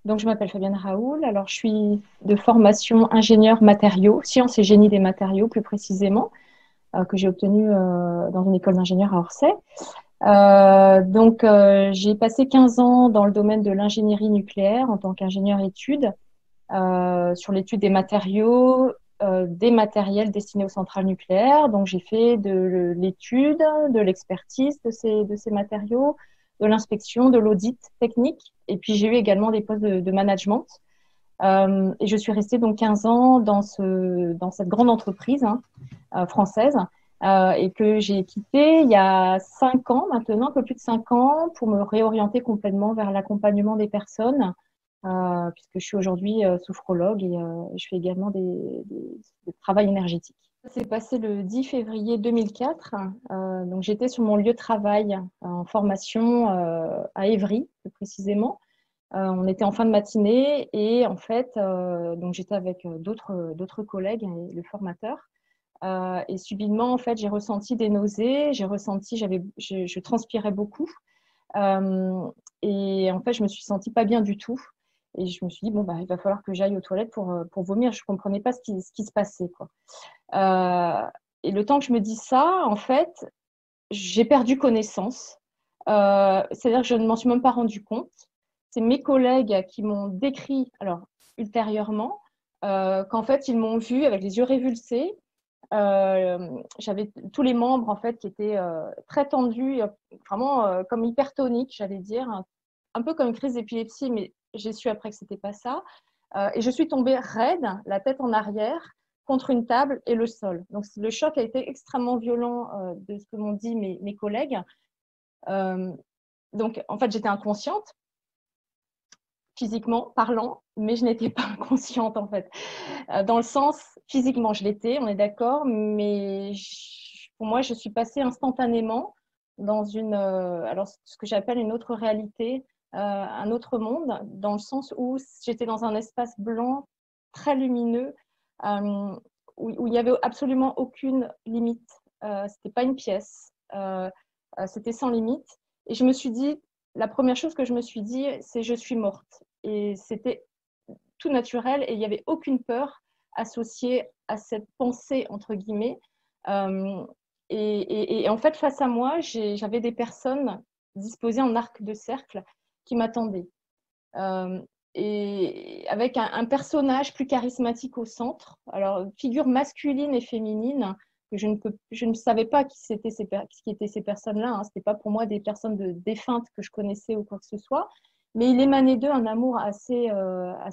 Donc, je m'appelle Fabienne Raoul. Alors, je suis de formation ingénieur matériaux, sciences et génie des matériaux plus précisément, que j'ai obtenu dans une école d'ingénieur à Orsay. J'ai passé 15 ans dans le domaine de l'ingénierie nucléaire en tant qu'ingénieur études, sur l'étude des matériaux, des matériels destinés aux centrales nucléaires. Donc, j'ai fait de l'étude, de l'expertise de ces matériaux, de l'inspection, de l'audit technique. Et puis, j'ai eu également des postes de management. Et je suis restée donc 15 ans dans cette grande entreprise française et que j'ai quittée il y a 5 ans maintenant, un peu plus de 5 ans, pour me réorienter complètement vers l'accompagnement des personnes, puisque je suis aujourd'hui sophrologue et je fais également des travail énergétique. Ça s'est passé le 10 février 2004. Donc j'étais sur mon lieu de travail en formation à Évry, plus précisément. On était en fin de matinée et en fait, donc j'étais avec d'autres collègues et le formateur. Et subitement, en fait, j'ai ressenti des nausées, je transpirais beaucoup. Euh, et en fait, je me suis sentie pas bien du tout. Et je me suis dit, bon, bah, il va falloir que j'aille aux toilettes pour vomir. Je comprenais pas ce qui se passait, quoi. Euh, et le temps que je me dis ça, en fait, j'ai perdu connaissance. C'est-à-dire que je ne m'en suis même pas rendu compte. C'est mes collègues qui m'ont décrit, alors ultérieurement, qu'en fait, ils m'ont vu avec les yeux révulsés. J'avais tous les membres en fait qui étaient très tendus, vraiment comme hypertoniques, j'allais dire, un peu comme une crise d'épilepsie, mais j'ai su après que c'était pas ça. Et je suis tombée raide, la tête en arrière, contre une table et le sol. Donc le choc a été extrêmement violent de ce que m'ont dit mes collègues. Euh, donc en fait j'étais inconsciente physiquement parlant, mais je n'étais pas inconsciente en fait. Dans le sens, physiquement, je l'étais, on est d'accord, mais pour moi, je suis passée instantanément dans alors ce que j'appelle une autre réalité, un autre monde, dans le sens où j'étais dans un espace blanc très lumineux, euh, où il n'y avait absolument aucune limite. C'était pas une pièce, c'était sans limite. Et je me suis dit, la première chose que je me suis dit, c'est je suis morte. Et c'était tout naturel et il n'y avait aucune peur associée à cette pensée, entre guillemets. Euh, et en fait, face à moi, j'avais des personnes disposées en arc de cercle qui m'attendaient. Euh, et avec un personnage plus charismatique au centre, alors figure masculine et féminine, que je ne savais pas qui étaient ces personnes-là. Hein. Ce n'était pas pour moi des personnes défuntes que je connaissais ou quoi que ce soit, mais il émanait d'eux un amour assez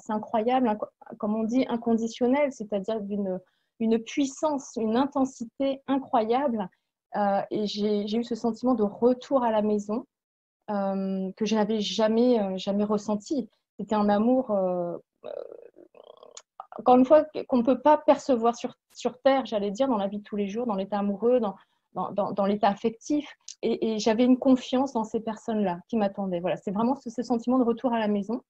incroyable, comme on dit, inconditionnel, c'est-à-dire une puissance, une intensité incroyable. Et j'ai eu ce sentiment de retour à la maison que je n'avais jamais ressenti. C'était un amour, encore une fois, qu'on ne peut pas percevoir sur Terre, j'allais dire, dans la vie de tous les jours, dans l'état amoureux, dans l'état affectif. Et j'avais une confiance dans ces personnes-là qui m'attendaient. Voilà, c'est vraiment ce sentiment de retour à la maison.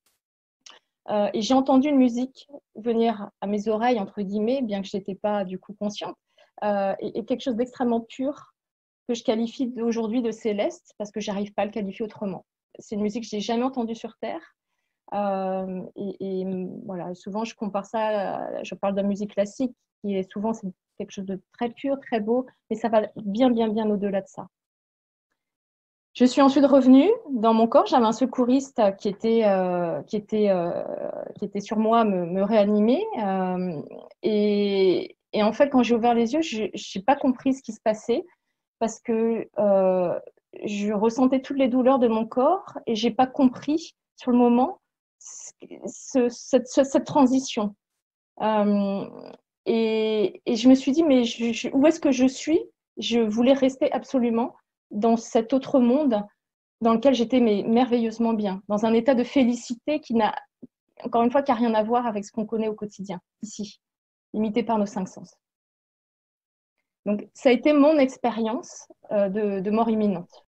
Et j'ai entendu une musique venir à mes oreilles, entre guillemets, bien que je n'étais pas du coup consciente, et quelque chose d'extrêmement pur que je qualifie aujourd'hui de céleste parce que j'arrive pas à le qualifier autrement. C'est une musique que j'ai jamais entendue sur Terre. Voilà, souvent je compare ça, je parle de la musique classique qui est souvent c'est quelque chose de très pur, très beau, mais ça va bien au-delà de ça. Je suis ensuite revenue dans mon corps. J'avais un secouriste qui était sur moi, me réanimer. Et en fait, quand j'ai ouvert les yeux, je n'ai pas compris ce qui se passait parce que je ressentais toutes les douleurs de mon corps et j'ai pas compris sur le moment cette transition. Euh, et je me suis dit, mais où est-ce que je suis? Je voulais rester absolument dans cet autre monde dans lequel j'étais mais merveilleusement bien, dans un état de félicité qui n'a, encore une fois, qui n'a rien à voir avec ce qu'on connaît au quotidien, ici, limité par nos cinq sens. Donc, ça a été mon expérience de mort imminente.